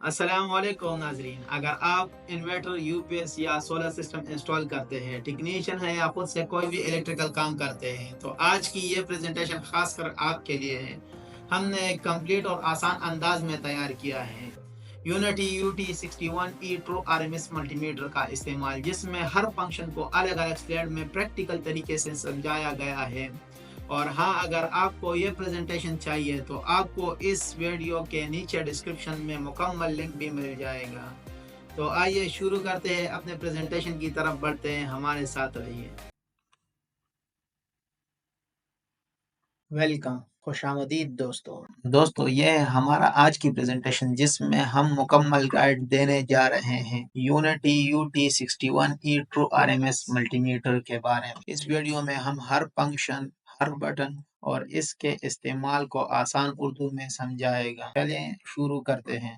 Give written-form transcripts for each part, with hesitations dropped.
अस्सलाम वालेकुम नाजरीन। अगर आप इन्वर्टर यूपीएस या सोलर सिस्टम इंस्टॉल करते हैं, टेक्नीशियन है या खुद से कोई भी इलेक्ट्रिकल काम करते हैं, तो आज की ये प्रेजेंटेशन खास कर आपके लिए है। हमने एक कंप्लीट और आसान अंदाज में तैयार किया है unity UT61E true RMS multimeter का इस्तेमाल, जिसमें हर फंक्शन को अलग अलग स्लाइड में प्रैक्टिकल तरीके से समझाया गया है। और हाँ, अगर आपको ये प्रेजेंटेशन चाहिए तो आपको इस वीडियो के नीचे डिस्क्रिप्शन में मुकम्मल लिंक भी मिल जाएगा। तो आइए शुरू करते हैं, अपने प्रेजेंटेशन की तरफ बढ़ते हैं, हमारे साथ रहिए। वेलकम, खुशामदीद दोस्तों, ये है हमारा आज की प्रेजेंटेशन, जिसमें हम मुकम्मल गाइड देने जा रहे हैं unity UT61E true RMS multimeter के बारे में। इस वीडियो में हम हर फंक्शन, हर बटन और इसके इस्तेमाल को आसान उर्दू में समझाएगा। चलिए शुरू करते हैं।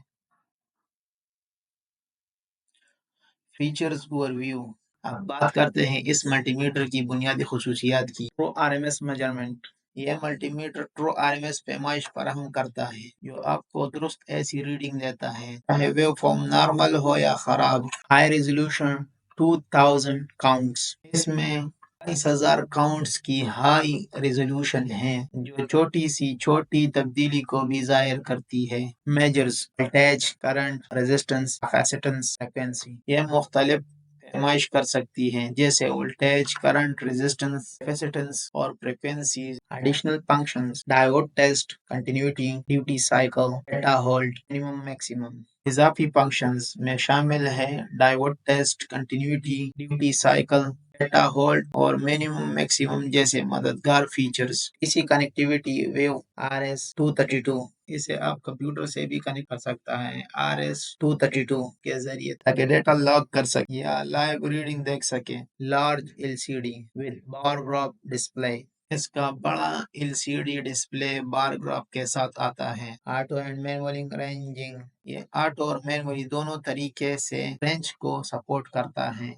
Features overview. अब बात करते हैं इस मल्टीमीटर की बुनियादी खुसूसियात की। True RMS measurement. यह मल्टीमीटर ट्रू RMS पैमाइश फराहम करता है, जो आपको दुरुस्त ऐसी रीडिंग देता है, चाहे वेव फॉर्म नॉर्मल हो या खराब। High resolution 2000 counts. इसमें 22,000 काउंट्स की हाई रेजोल्यूशन है, जो छोटी सी छोटी तब्दीली को भी जाहिर करती है। Measures voltage, current, resistance, capacitance, frequency. यह मुख्तलिफ पैमाइश कर सकती हैं, जैसे वोल्टेज, करंट, रेजिस्टेंस, कैपेसिटेंस और frequency. Additional functions: diode test, continuity, duty cycle, data hold, minimum maximum. इजाफी फंक्शंस में शामिल है diode test, continuity, duty cycle, data hold और मिनिमम मैक्सिमम जैसे मददगार फीचर्स। इसी कनेक्टिविटी वेव RS-232, इसे आप कंप्यूटर से भी कनेक्ट कर सकता है RS-232 के जरिए, ताकि डेटा लॉग कर सके या लाइव रीडिंग देख सके। Large LCD with bar graph display. इसका बड़ा LCD डिस्प्ले बार ग्राफ के साथ आता है। Auto and manual ranging. ये ऑटो और मैनुअली दोनों तरीके से रेंज को सपोर्ट करता है।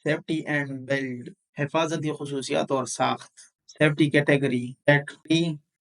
Safety and build. हिफाजती खसूसियात और साख्त। Safety category at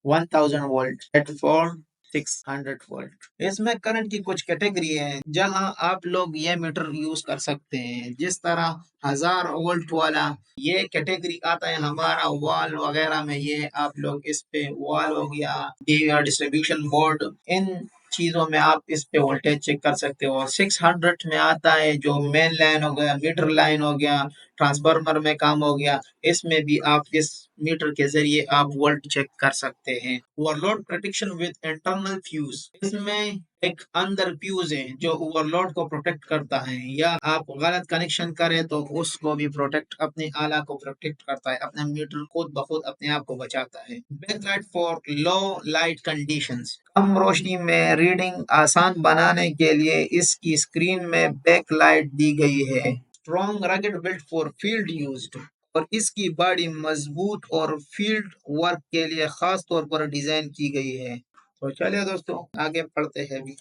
1000 volt, at 4 600 volt. इसमें करंट की कुछ कैटेगरी है जहां आप लोग ये मीटर यूज कर सकते हैं। जिस तरह 1000 वोल्ट वाला ये कैटेगरी आता है हमारा वॉल वगैरह में, ये आप लोग इस पे वॉल हो गया, डिस्ट्रीब्यूशन बोर्ड, इन चीजों में आप इस पे वोल्टेज चेक कर सकते हो। 600 में आता है जो मेन लाइन हो गया, मीटर लाइन हो गया, ट्रांसफार्मर में काम हो गया, इसमें भी आप इस मीटर के जरिए आप वोल्ट चेक कर सकते हैं। Overload protection with internal fuse. इसमें एक अंदर फ्यूज है जो ओवरलोड को प्रोटेक्ट करता है, या आप गलत कनेक्शन करें तो उसको भी प्रोटेक्ट, अपने आला को प्रोटेक्ट करता है, अपना मीटर खुद ब खुद अपने आप को बचाता है। Backlight for low light conditions. कम रोशनी में रीडिंग आसान बनाने के लिए इसकी स्क्रीन में बैकलाइट दी गई है। Strong rugged built for field use. और इसकी बॉडी मजबूत और फील्ड वर्क के लिए खास तौर पर डिजाइन की गई है। तो चलिए दोस्तों, आगे पढ़ते हैं भी।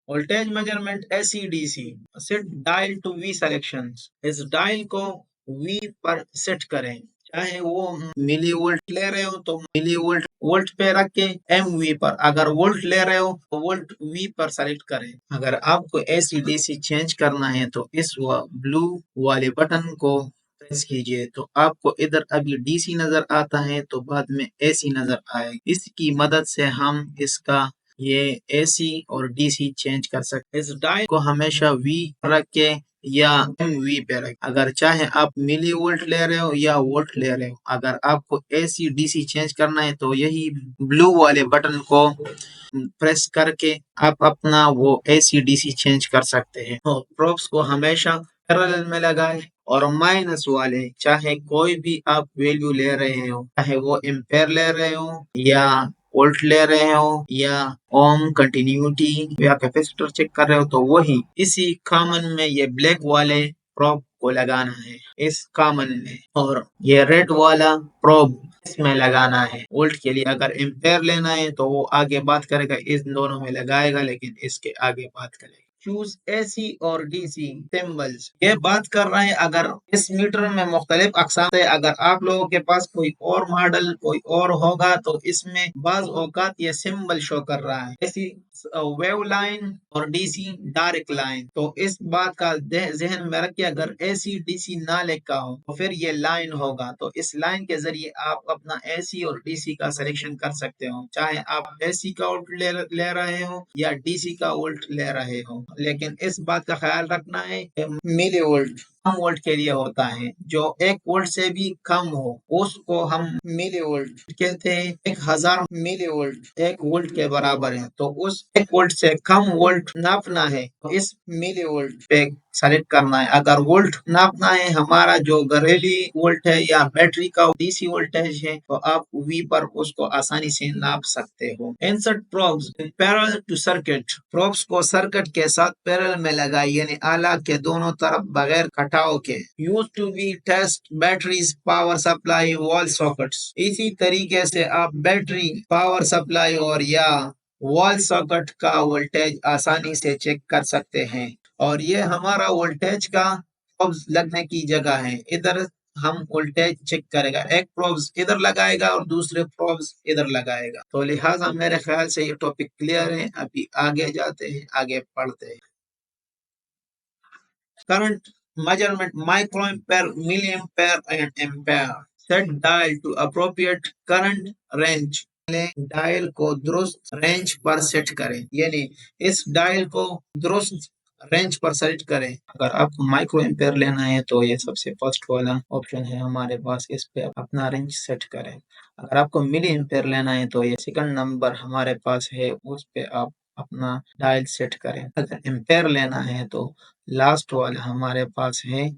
Voltage measurement AC/DC। Set dial to V selections. इस डायल को V पर सेट करें, चाहे वो मिली वोल्ट ले रहे हो तो मिली वोल्ट वोल्ट पे रख के MV पर, अगर वोल्ट ले रहे हो तो वोल्ट V पर सेलेक्ट करें। अगर आपको AC/DC चेंज करना है तो इस ब्लू वाले बटन को प्रेस कीजिए, तो आपको इधर अभी DC नजर आता है तो बाद में AC नजर आएगा। इसकी मदद से हम इसका ये AC और DC चेंज कर सकते हैं। इस डायल को हमेशा V रख के या MV पे रख, अगर चाहे आप मिली वोल्ट ले रहे हो या वोल्ट ले रहे हो। अगर आपको AC DC चेंज करना है तो यही ब्लू वाले बटन को प्रेस करके आप अपना वो AC DC चेंज कर सकते हैं। तो प्रोब्स को हमेशा पैरेलल में लगाएं, और माइनस वाले चाहे कोई भी आप वैल्यू ले रहे हो, चाहे वो एम्पेयर ले रहे हो या वोल्ट ले रहे हो या ओम, कंटिन्यूटी या कैपेसिटर चेक कर रहे हो, तो वही इसी कॉमन में ये ब्लैक वाले प्रोब को लगाना है इस कॉमन में, और ये रेड वाला प्रोब इसमें लगाना है वोल्ट के लिए। अगर एम्पेयर लेना है तो वो आगे बात करेगा, इस दोनों में लगाएगा, लेकिन इसके आगे बात करेगा। چوز اے سی اور ڈی سی سمبلس. یہ بات کر رہے ہیں اگر اس میٹر میں مختلف اقسام ہے، اگر آپ لوگوں کے پاس کوئی اور ماڈل کوئی اور ہوگا تو اس میں بعض اوقات یہ سمبل شو کر رہا ہے، ایسی ویو لائن اور ڈی سی ڈائریکٹ لائن. تو اس بات کا ذہن میں رکھیے، اگر اے سی ڈی سی نہ لکھا ہو تو پھر یہ لائن ہوگا. تو اس لائن کے ذریعے آپ اپنا اے سی اور ڈی سی کا سلیکشن کر سکتے ہو، چاہے آپ اے سی کا وولٹ لے رہے ہو یا ڈی سی کا وولٹ لے رہے ہو. لیکن اس بات کا خیال رکھنا ہے کہ ملی وولٹ کم وولٹ کے لیے ہوتا ہے، جو 1 وولٹ سے بھی کم ہو اس کو ہم ملی وولٹ کہتے ہیں. 1000 ملی وولٹ 1 وولٹ کے برابر ہے، تو اس 1 وولٹ سے کم وولٹ ناپنا ہے تو اس ملی وولٹ پہ سلیکٹ کرنا ہے. اگر وولٹ ناپنا ہے ہمارا جو گھریلو وولٹ ہے یا بیٹری کا ڈی سی وولٹیج ہے تو آپ وی پر اس کو آسانی سے ناپ سکتے ہو. Insert probes parallel to circuit. Probes کو سرکٹ کے ساتھ پیرل میں لگائی، یعنی آلہ کے دونوں طرف بغیر کٹاؤ کے. Use to be test batteries power supply wall sockets. اسی طریقے سے آپ بیٹری پاور سپلائی اور یا وال ساکٹ کا وولٹیج آسانی سے چیک کر سکتے ہیں. اور یہ ہمارا وولٹیج کا پروبس لگنے کی جگہ ہے. ادھر ہم وولٹیج چیک کرے گا، ایک پروبس ادھر لگائے گا اور دوسرے پروبس ادھر لگائے گا. تو لہٰذا میرے خیال سے یہ ٹاپک کلیئر ہے. ابھی آگے جاتے ہیں، آگے پڑھتے ہیں. Current measurement micro ampere milli ampere and ampere. Set dial to appropriate current range. Dial کو درست رینج پر سیٹ کریں، یعنی اس ڈائل کو درست رینج پر سیٹ کریں. اگر آپ کو مائکرو ایمپیر لینا ہے تو یہ سب سے فرسٹ والا آپشن ہے ہمارے پاس، اس پہ اپنا رینج سیٹ کریں. اگر آپ کو ملی ایمپیر لینا ہے تو یہ سیکنڈ نمبر ہمارے پاس ہے، اس پہ آپ اپنا ڈائل سیٹ کریں. اگر ایمپیر لینا ہے تو لاسٹ والا ہمارے پاس ہے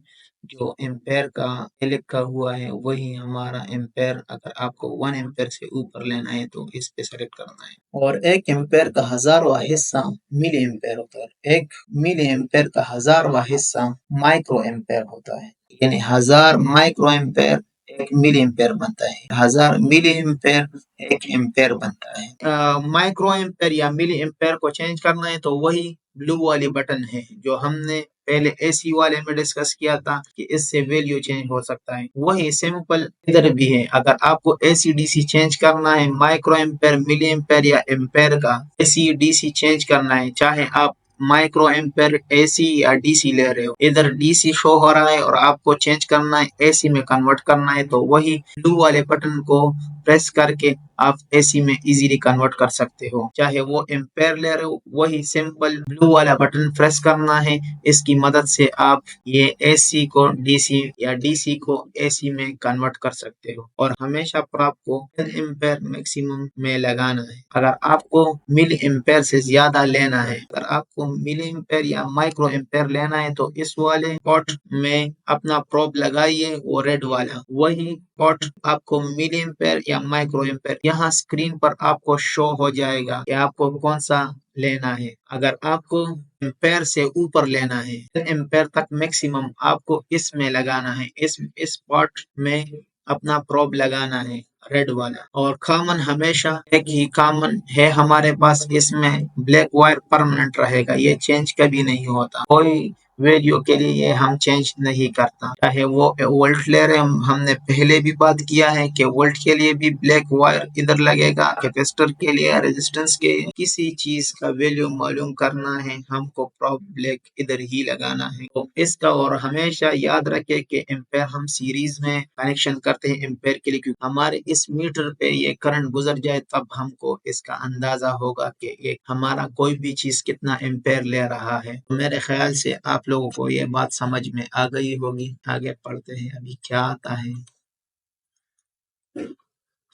جو ایمپیر کا لکھا ہوا ہے وہی ہمارا ایمپیر. اگر آپ کو 1 ایمپیر سے اوپر لینا ہے تو اس پہ سلیکٹ کرنا ہے. اور 1 ایمپیر کا 1000واں حصہ ملی ایمپیر ہوتا ہے. 1 ملی ایمپیر کا 1000واں حصہ مائکرو ایمپیر ہوتا ہے، یعنی 1000 مائکرو ایمپیر 1 ملی ایمپیر بنتا ہے. 1000 ملی ایمپیر 1 ایمپیر بنتا ہے. مائکرو ایمپیر یا ملی ایمپیر کو چینج کرنا ہے تو وہی بلو والی بٹن ہے جو ہم نے پہلے اے سی والے میں ڈسکس کیا تھا کہ اس سے ویلیو چینج ہو سکتا ہے. وہی سمپل ادھر بھی ہے. اگر آپ کو اے سی ڈی سی چینج کرنا ہے، مائکرو ایمپیر ملی ایمپیر یا ایمپیر کا اے سی ڈی سی چینج کرنا ہے، چاہے آپ مائکرو ایمپیر اے سی یا ڈی سی لے رہے ہو، ادھر ڈی سی شو ہو رہا ہے اور آپ کو چینج کرنا ہے اے سی میں کنورٹ کرنا ہے تو وہی بلو والے بٹن کو پریس کر کے آپ اے سی میں ایزیلی کنورٹ کر سکتے ہو. چاہے وہ ایمپیر لے رہے ہو وہی سمپل بلو والا بٹن پریس کرنا ہے. اس کی مدد سے آپ یہ اے سی کو ڈی سی یا ڈی سی کو اے سی میں کنورٹ کر سکتے ہو. اور ہمیشہ پر آپ کو 10 ایمپیر میکسیمم میں لگانا ہے. اگر آپ کو ملی ایمپیر سے زیادہ لینا ہے، اگر آپ کو ملی ایمپیر یا مائکرو ایمپیر لینا ہے تو اس والے پورٹ میں اپنا پروب لگائیے، وہ ریڈ والا وہی پورٹ آپ کو ملی ایمپیر یا مائکرو ایمپیر یہاں اسکرین پر آپ کو شو ہو جائے گا کہ آپ کو کون سا لینا ہے. اگر آپ کو ایمپیر سے اوپر لینا ہے، 10 ایمپیر تک میکسیمم آپ کو اس میں لگانا ہے، اس پورٹ میں اپنا پروب لگانا ہے ریڈ والا. اور کامن ہمیشہ ایک ہی کامن ہے ہمارے پاس، اس میں بلیک وائر پرماننٹ رہے گا، یہ چینج کبھی نہیں ہوتا. کوئی ویلیو کے لیے یہ ہم چینج نہیں کرتا، چاہے وہ وولٹ لے رہے. ہم نے پہلے بھی بات کیا ہے کہ وولٹ کے لیے بھی بلیک وائر ادھر لگے گا، کیپیسٹر کے لیے ریزسٹنس کے کسی چیز کا ویلیو معلوم کرنا ہے ہم کو پروب بلیک ادھر ہی لگانا ہے. تو اس کا اور ہمیشہ یاد رکھے کہ ایمپیر ہم سیریز میں کنیکشن کرتے ہیں ایمپیر کے لیے، کیونکہ ہمارے اس میٹر پہ یہ کرنٹ گزر جائے تب ہم کو اس کا اندازہ ہوگا کہ یہ ہمارا کوئی بھی چیز کتنا ایمپیر لے رہا ہے. میرے خیال سے آپ لوگوں کو یہ بات سمجھ میں آ گئی ہوگی. آگے پڑھتے ہیں ابھی کیا آتا ہے.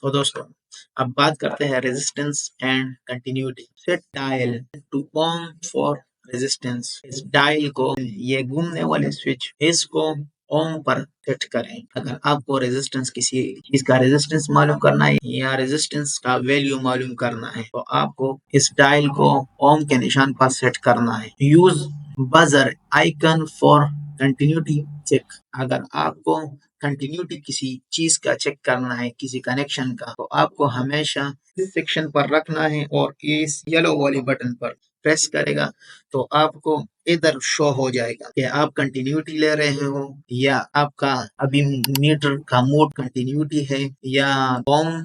تو دوستو اب بات کرتے ہیں resistance and continuity. Set dial to ohm for resistance. اس ڈائل کو، یہ گھومنے والے سوئچ، اس کو اوم پر سیٹ کریں. اگر آپ کو ریزسٹنس کسی چیز کا ریزسٹنس معلوم کرنا ہے یا ریزسٹنس کا ویلیو معلوم کرنا ہے تو آپ کو اس ڈائل کو اوم کے نشان پر سیٹ کرنا ہے. Use buzzer icon for continuity check. اگر آپ کو کنٹینیوٹی کسی چیز کا چیک کرنا ہے، کسی کنیکشن کا، تو آپ کو ہمیشہ اس سیکشن پر رکھنا ہے اور اس یلو والی بٹن پر प्रेस करेगा तो आपको इधर शो हो जाएगा कि आप कंटिन्यूटी ले रहे हो या आपका अभी मीटर का मोड कंटिन्यूटी है या ओम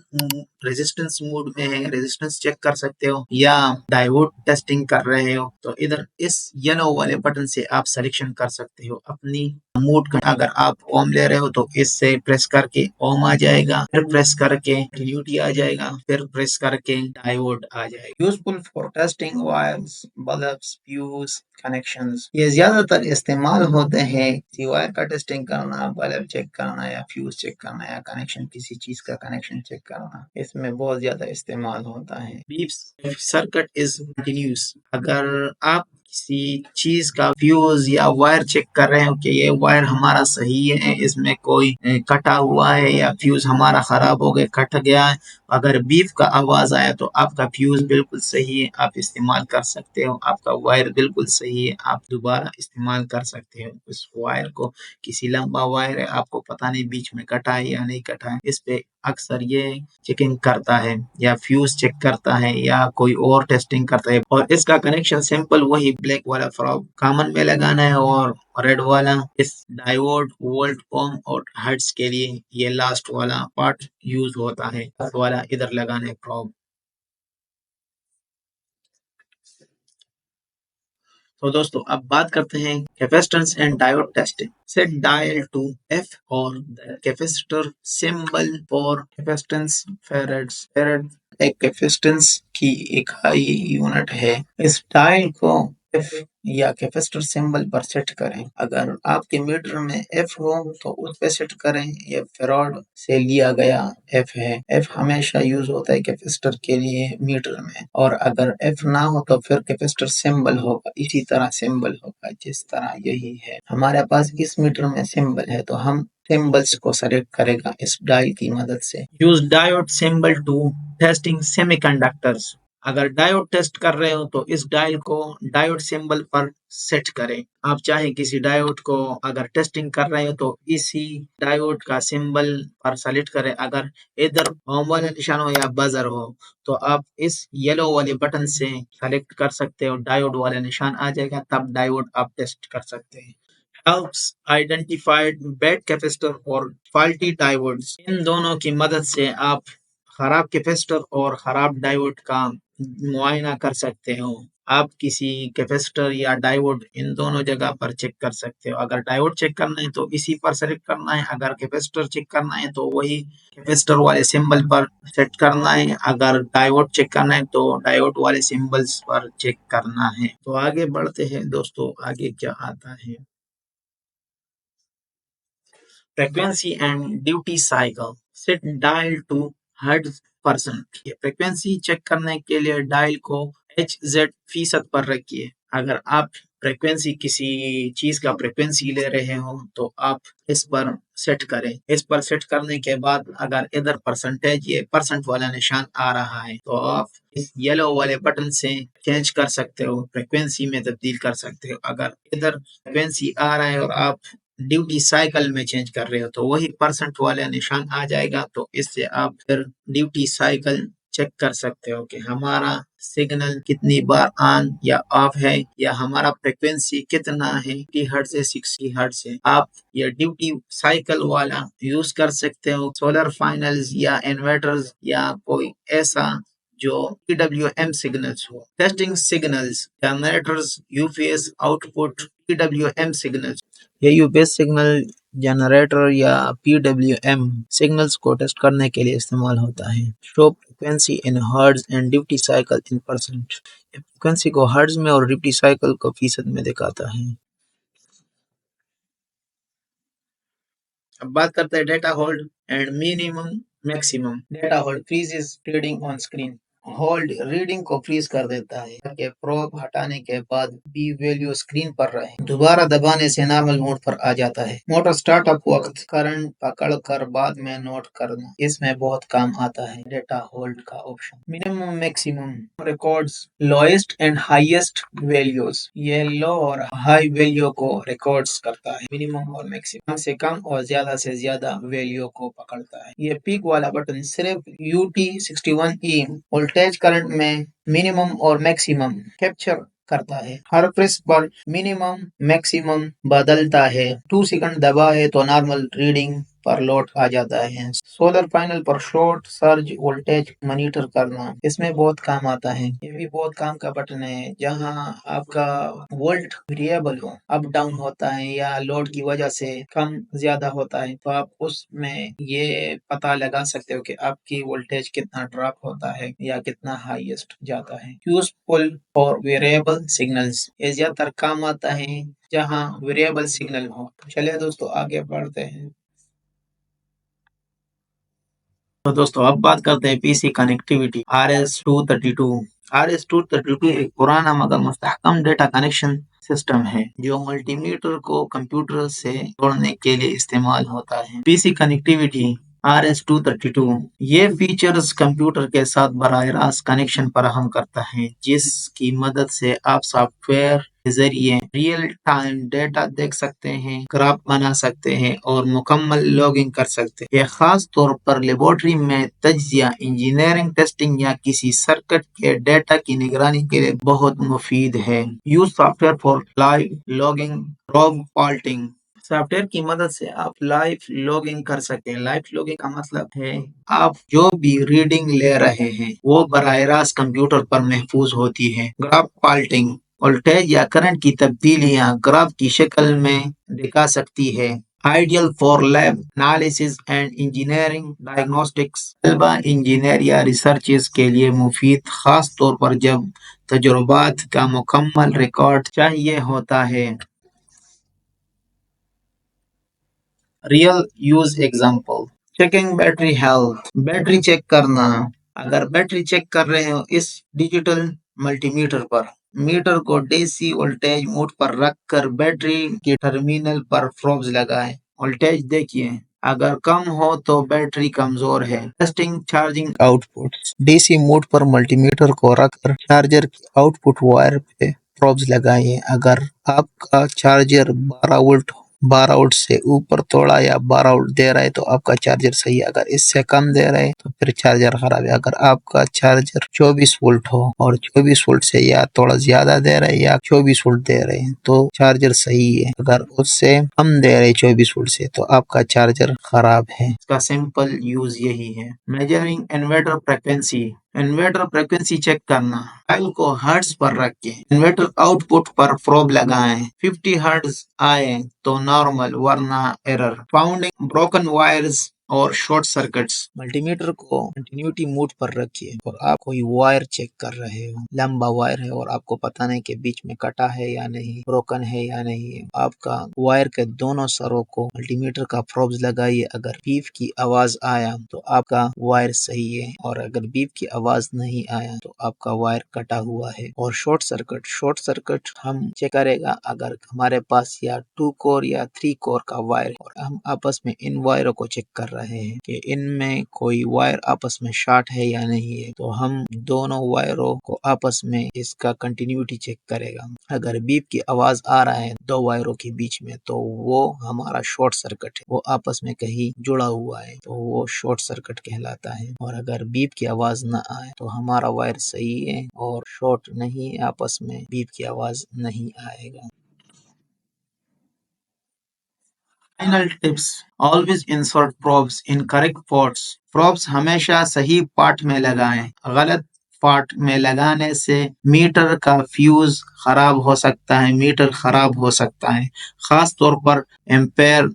रेजिस्टेंस मोड में है, रेजिस्टेंस चेक कर सकते हो या डायोड टेस्टिंग कर रहे हो। तो इधर इस येलो वाले बटन से आप सिलेक्शन कर सकते हो अपनी मोड का। अगर आप ओम ले रहे हो तो इससे प्रेस करके ओम आ जाएगा, फिर प्रेस करके कंटिन्यूटी आ जाएगा, फिर प्रेस करके डायोड आ जाएगा। Useful for testing wires, bulbs, fuse, connections. ये ज्यादातर इस्तेमाल होते हैं किसी वायर का टेस्टिंग करना, बल्ब चेक करना या फ्यूज चेक करना या कनेक्शन किसी चीज का कनेक्शन चेक करना, इसमें बहुत ज्यादा इस्तेमाल होता है। Beep circuit is continuous. अगर आप किसी चीज का फ्यूज या वायर चेक कर रहे हो कि ये वायर हमारा सही है, इसमें कोई कटा हुआ है या फ्यूज हमारा खराब हो गया, कट गया है, अगर बीप का आवाज आया तो आपका फ्यूज बिल्कुल सही है, आप इस्तेमाल कर सकते हो। आपका वायर बिल्कुल सही है, आप दोबारा इस्तेमाल कर सकते हो उस वायर को। किसी लंबा वायर है, आपको पता नहीं बीच में कटा है या नहीं कटा है, इस पे अक्सर ये चेकिंग करता है या फ्यूज चेक करता है या कोई और टेस्टिंग करता है। और इसका कनेक्शन सिंपल वही ब्लैक वाला फ्रॉग कॉमन में लगाना है और रेड वाला इस डायोड, वोल्ट, ओम और हर्ट्ज के लिए ये लास्ट वाला पार्ट यूज होता है, वाला इधर लगाना है फ्रॉग। तो दोस्तों अब बात करते हैं capacitance and diode testing. Set dial to F और the capacitor symbol for capacitance farads. Farad एक कैपेसिटेंस की इकाई यूनिट है। इस डायल को एफ या कैपेसिटर सिंबल पर सेट करें। अगर आपके मीटर में एफ हो तो उस पे सेट करें। ये फेराड से लिया गया एफ है। एफ हमेशा यूज होता है कैपेसिटर के लिए मीटर में, और अगर एफ ना हो तो फिर कैपेसिटर सिंबल होगा, इसी तरह सिंबल होगा जिस तरह यही है हमारे पास इस मीटर में सिंबल है, तो हम सिंबल्स को सेलेक्ट करेगा इस डायल की मदद से। Use diode symbol to testing semiconductors. अगर डायोड टेस्ट कर रहे हो तो इस डायल को डायोड सिंबल पर सेट करें। आप चाहे किसी डायोड को अगर टेस्टिंग कर रहे हो तो इसी डायोड का सिंबल पर सेलेक्ट करें। अगर इधर होम वाला निशान हो या बजर हो तो आप इस येलो वाले बटन से सेलेक्ट कर सकते हो, डायोड वाला निशान आ जाएगा, तब डायोड आप टेस्ट कर सकते हैं। helps identified bad capacitor और faulty diodes। इन दोनों की मदद से आप खराब कैपेसिटर और खराब डायोड का मुआयना कर सकते हो। आप किसी कैपेसिटर या डायोड इन दोनों जगह पर चेक कर सकते हो। अगर डायोड चेक करना है तो इसी पर सेलेक्ट करना है, अगर कैपेसिटर चेक करना है तो वही कैपेसिटर वाले सिंबल पर सेट करना है, अगर डायोड चेक करना है तो डायोड वाले सिंबल्स पर चेक करना है। तो आगे बढ़ते हैं दोस्तों, आगे क्या आता है। frequency and duty cycle। set dial to hertz%। ये फ्रीक्वेंसी चेक करने के लिए डायल को HZ फीसद पर रखिए। अगर आप फ्रीक्वेंसी किसी चीज का फ्रीक्वेंसी ले रहे हो तो आप इस पर सेट करें। इस पर सेट करने के बाद अगर इधर परसेंटेज ये परसेंट वाला निशान आ रहा है तो आप इस येलो वाले बटन से चेंज कर सकते हो, फ्रीक्वेंसी में तब्दील कर सकते हो। अगर इधर फ्रीक्वेंसी आ रहा है और आप ड्यूटी साइकिल में चेंज कर रहे हो तो वही परसेंट वाला निशान आ जाएगा। तो इससे आप फिर ड्यूटी साइकिल चेक कर सकते हो कि हमारा सिग्नल कितनी बार ऑन या ऑफ है या हमारा फ्रिक्वेंसी कितना है, 50 हर्ट्ज से 60 हर्ट्ज से। आप ये ड्यूटी साइकिल वाला यूज कर सकते हो सोलर पैनल्स या इन्वर्टर्स या कोई ऐसा जो PWM सिग्नल्स हो। Testing signals, generators, UPS output, PWM signals. ये यूपीएस सिग्नल जनरेटर या PWM सिग्नल्स को टेस्ट करने के लिए इस्तेमाल होता है। Show frequency in hertz and duty cycle in percent. Frequency को हर्ट्ज में और ड्यूटी साइकिल को फीसद में दिखाता है। अब बात करते हैं data hold and minimum maximum. Data hold freezes reading on screen. Hold reading को फ्रीज कर देता है ताकि प्रोब हटाने के बाद बी वैल्यू स्क्रीन पर रहे। दोबारा दबाने से नॉर्मल मोड पर आ जाता है। मोटर स्टार्टअप वक्त करंट पकड़ कर बाद में नोट करना, इसमें बहुत काम आता है डेटा होल्ड का option. Minimum maximum records lowest and highest values. ये लो और हाई वैल्यू को रिकॉर्ड्स करता है। मिनिमम और मैक्सिमम, कम से कम और ज्यादा से ज्यादा वैल्यू को पकड़ता है। ये पीक वाला बटन सिर्फ UT61E वोल्टेज करंट में मिनिमम और मैक्सिमम कैप्चर करता है। हर प्रेस पर मिनिमम मैक्सिमम बदलता है। 2 सेकंड दबाए तो नॉर्मल रीडिंग पर लौट आ जाता है। सोलर पैनल पर शॉर्ट सर्ज वोल्टेज मॉनिटर करना इसमें बहुत काम आता है। ये भी बहुत काम का बटन है जहां आपका वोल्ट वेरिएबल हो, अप डाउन होता है या लोड की वजह से कम ज्यादा होता है, तो आप उसमें ये पता लगा सकते हो कि आपकी वोल्टेज कितना ड्रॉप होता है या कितना हाईएस्ट जाता है। यूज पुल और वेरिएबल सिग्नल्स ये ज्यादातर काम आता है जहां वेरिएबल सिग्नल हो। चलिए दोस्तों आगे बढ़ते हैं। तो दोस्तों अब बात करते हैं पीसी कनेक्टिविटी RS-232। RS-232 एक पुराना मगर मुस्तहकम डेटा कनेक्शन सिस्टम है जो मल्टीमीटर को कंप्यूटर से जोड़ने के लिए इस्तेमाल होता है। पीसी कनेक्टिविटी RS-232 ये फीचर्स कंप्यूटर के साथ बराह रास्त कनेक्शन फराहम करता है जिसकी मदद से आप सॉफ्टवेयर के जरिए रियल टाइम डेटा देख सकते हैं, ग्राफ बना सकते हैं और मुकम्मल लॉगिंग कर सकते हैं। यह खास तौर पर लेबोरेटरी में तज्जिया, इंजीनियरिंग टेस्टिंग या किसी सर्किट के डेटा की निगरानी के लिए बहुत मुफीद है। Use software for live logging, probe faulting. Software की मदद से आप लाइव लॉगिंग कर सकते हैं। लाइव लॉगिंग का मतलब है आप जो भी रीडिंग ले रहे हैं वो बराह रास्त कंप्यूटर पर महफूज होती है। ग्राफ फॉल्टिंग वोल्टेज या करंट की तब्दीलियां ग्राफ की शक्ल में दिखा सकती है। Ideal for lab analysis and engineering diagnostics. तलबा इंजीनियर या रिसर्चर्स के लिए मुफीद, खास तौर पर जब तजुर्बात का मुकम्मल रिकॉर्ड चाहिए होता है। Real use example, checking battery health, battery check करना। अगर बैटरी चेक कर रहे हो इस डिजिटल मल्टीमीटर पर, मीटर को डीसी वोल्टेज मोड पर रखकर बैटरी के टर्मिनल पर प्रोब्स लगाएं। वोल्टेज देखिए, अगर कम हो तो बैटरी कमजोर है। Testing charging output, DC mode पर मल्टीमीटर को रखकर चार्जर की आउटपुट वायर पे प्रोब्स लगाइए। अगर आपका चार्जर 12 वोल्ट से ऊपर थोड़ा या 12 वोल्ट दे रहा है तो आपका चार्जर सही है। अगर इससे कम दे रहा है तो फिर चार्जर खराब है। अगर आपका चार्जर 24 वोल्ट हो और 24 वोल्ट से या थोड़ा ज्यादा दे रहा है या 24 वोल्ट दे रहे हैं तो चार्जर सही है। अगर उससे कम दे रहे 24 वोल्ट से तो आपका चार्जर खराब है। इसका सिंपल यूज यही है। Measuring inverter frequency, inverter frequency check करना। डायल को हर्ट्ज पर रख के इन्वर्टर आउटपुट पर प्रोब लगाएं। 50 हर्ट्ज आए तो नॉर्मल वरना एरर। फाउंडिंग ब्रोकन वायर्स और शॉर्ट सर्किट्स। मल्टीमीटर को कंटिन्यूटी मोड पर रखिए और आप कोई वायर चेक कर रहे हो, लंबा वायर है और आपको पता नहीं कि बीच में कटा है या नहीं, ब्रोकन है या नहीं है। आपका वायर के दोनों सरों को मल्टीमीटर का प्रोब्स लगाइए। अगर बीप की आवाज आया तो आपका वायर सही है और अगर बीप की आवाज नहीं आया तो आपका वायर कटा हुआ है। और शॉर्ट सर्किट हम चेक करेगा अगर हमारे पास या 2 कोर या 3 कोर का वायर और हम आपस में इन वायरों को चेक कर रहे हैं कि इनमें कोई वायर आपस में शॉर्ट है या नहीं है, तो हम दोनों वायरों को आपस में इसका कंटिन्यूटी चेक करेगा। अगर बीप की आवाज आ रहा है 2 वायरों के बीच में तो वो हमारा शॉर्ट सर्किट है, वो आपस में कहीं जुड़ा हुआ है तो वो शॉर्ट सर्किट कहलाता है। और अगर बीप की आवाज ना आए तो हमारा वायर सही है और शॉर्ट नहीं, आपस में बीप की आवाज नहीं आएगा। Final tips, always insert probes in correct ports. Probes हमेशा सही पार्ट में लगाएं। गलत पार्ट में लगाने से मीटर का फ्यूज खराब हो सकता है, मीटर खराब हो सकता है, खास तौर पर एम्पेयर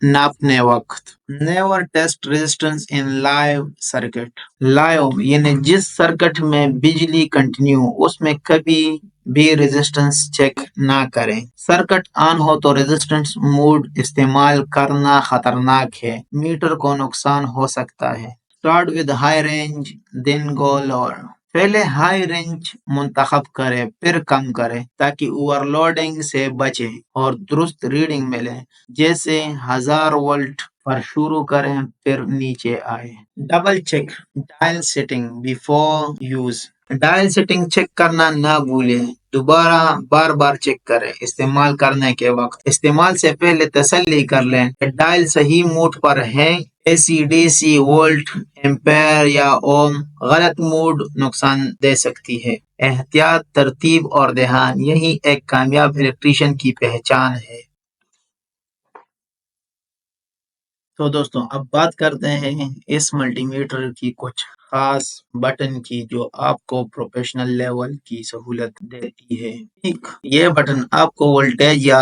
नापने वक्त। Never test resistance in live circuit. Live यानी जिस सर्किट में बिजली कंटिन्यू, उसमें कभी भी रेजिस्टेंस चेक ना करें। सर्किट ऑन हो तो रेजिस्टेंस मोड इस्तेमाल करना खतरनाक है, मीटर को नुकसान हो सकता है। Start with high range then go lower. पहले हाई रेंज मुंतखब करें फिर कम करें ताकि ओवरलोडिंग से बचे और दुरुस्त रीडिंग मिले। जैसे 1000 वोल्ट पर शुरू करें फिर नीचे आए। Double check dial setting before use. Dial setting check करना ना भूलें, दोबारा बार बार चेक करें। इस्तेमाल करने के वक्त इस्तेमाल से पहले तसल्ली कर लें कि डायल सही मोड पर है AC DC वोल्ट एम्पेयर या ओम गलत मूड नुकसान दे सकती है। एहतियात, तरतीब और ध्यान, यही एक कामयाब इलेक्ट्रीशियन की पहचान है। तो दोस्तों अब बात करते हैं इस मल्टीमीटर की कुछ खास बटन की जो आपको प्रोफेशनल लेवल की सहूलत देती है। एक ये बटन आपको वोल्टेज या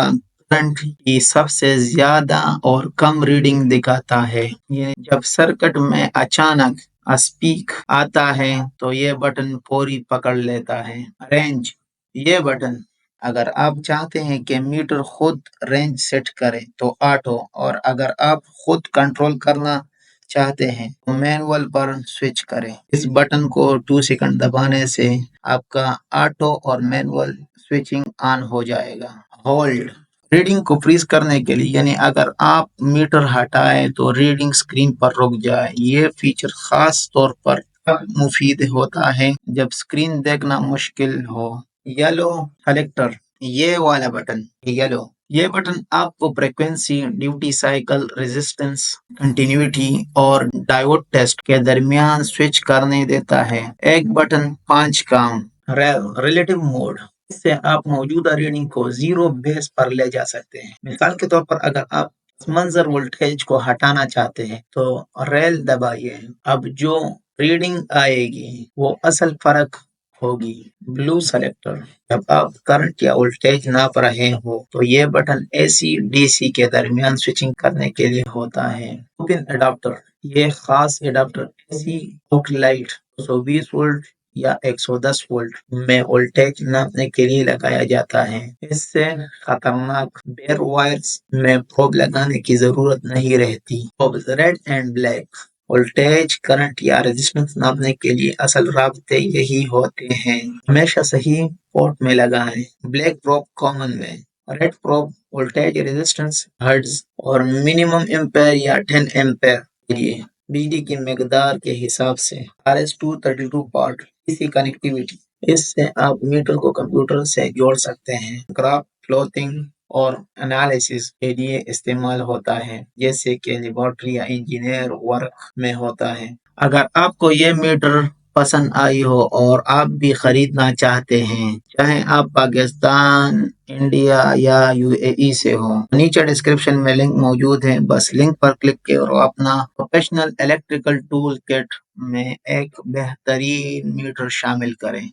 करंट की सबसे ज्यादा और कम रीडिंग दिखाता है। ये जब सर्किट में अचानक स्पीक आता है तो ये बटन फौरी पकड़ लेता है। रेंज, ये बटन अगर आप चाहते हैं कि मीटर खुद रेंज सेट करे तो ऑटो, और अगर आप खुद कंट्रोल करना चाहते हैं तो मैनुअल पर स्विच करें। इस बटन को 2 सेकंड दबाने से आपका ऑटो और मैनुअल स्विचिंग ऑन हो जाएगा। होल्ड, रीडिंग को फ्रीज करने के लिए, यानी अगर आप मीटर हटाएं तो रीडिंग स्क्रीन पर रुक जाए। ये फीचर खास तौर पर तब मुफीद होता है जब स्क्रीन देखना मुश्किल हो। येलो कलेक्टर, ये वाला बटन येलो, ये बटन आपको frequency, duty cycle, resistance, continuity और डायोड टेस्ट के दरमियान स्विच करने देता है। एक बटन 5 काम। रिलेटिव मोड, इससे आप मौजूदा रीडिंग को जीरो बेस पर ले जा सकते हैं। मिसाल के तौर पर अगर आप मंजर वोल्टेज को हटाना चाहते हैं तो रेल दबाइए। अब जो रीडिंग आएगी वो असल फर्क होगी। ब्लू सेलेक्टर, जब आप करंट या वोल्टेज नाप रहे हो तो ये बटन एसी डीसी के दरमियान स्विचिंग करने के लिए होता है। पिन अडाप्टर, ये खास अडाप्टर एसी आउटलाइट 120 वोल्ट या 110 वोल्ट में वोल्टेज नापने के लिए लगाया जाता है। इससे खतरनाक बेयर वायर्स में प्रोब लगाने की जरूरत नहीं रहती। Red and black, voltage, current या रेजिस्टेंस नापने के लिए असल राब्ते यही होते हैं। हमेशा सही पोर्ट में लगाएं। ब्लैक प्रोब कॉमन में, red probe voltage, resistance, hertz और मिनिमम एम्पेयर या 10 एम्पेयर के लिए बिजली की मकदार के हिसाब से। RS-232 पोर्ट, इसी कनेक्टिविटी, इससे आप मीटर को कंप्यूटर से जोड़ सकते हैं। क्राफ्ट, क्लॉथिंग और एनालिसिस के लिए इस्तेमाल होता है, जैसे कि लेबोरेटरी या इंजीनियर वर्क में होता है। अगर आपको ये मीटर पसंद आई हो और आप भी खरीदना चाहते हैं, चाहे आप पाकिस्तान, इंडिया या यूएई से हो, नीचे डिस्क्रिप्शन में लिंक मौजूद है। बस लिंक पर क्लिक करो, अपना प्रोफेशनल इलेक्ट्रिकल टूल किट में एक बेहतरीन मीटर शामिल करें।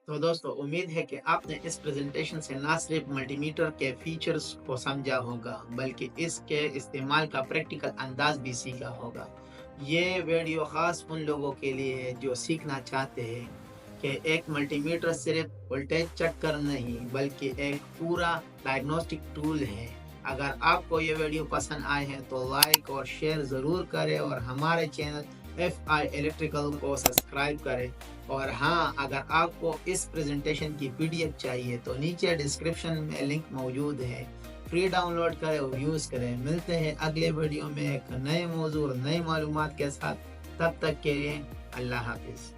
तो दोस्तों उम्मीद है कि आपने इस प्रेजेंटेशन से ना सिर्फ मल्टीमीटर के फीचर्स को समझा होगा बल्कि इसके इस्तेमाल का प्रैक्टिकल अंदाज भी सीखा होगा। ये वीडियो खास उन लोगों के लिए है जो सीखना चाहते हैं कि एक मल्टीमीटर सिर्फ वोल्टेज चेक कर नहीं बल्कि एक पूरा डायग्नोस्टिक टूल है। अगर आपको ये वीडियो पसंद आए हैं तो लाइक और शेयर ज़रूर करें और हमारे चैनल FI इलेक्ट्रिकल को सब्सक्राइब करें। और हाँ, अगर आपको इस प्रेजेंटेशन की PDF चाहिए तो नीचे डिस्क्रिप्शन में लिंक मौजूद है, फ्री डाउनलोड करें और यूज़ करें। मिलते हैं अगले वीडियो में एक नए मौजूद और नई मालूमात के साथ। तब तक के लिए अल्लाह हाफिज़।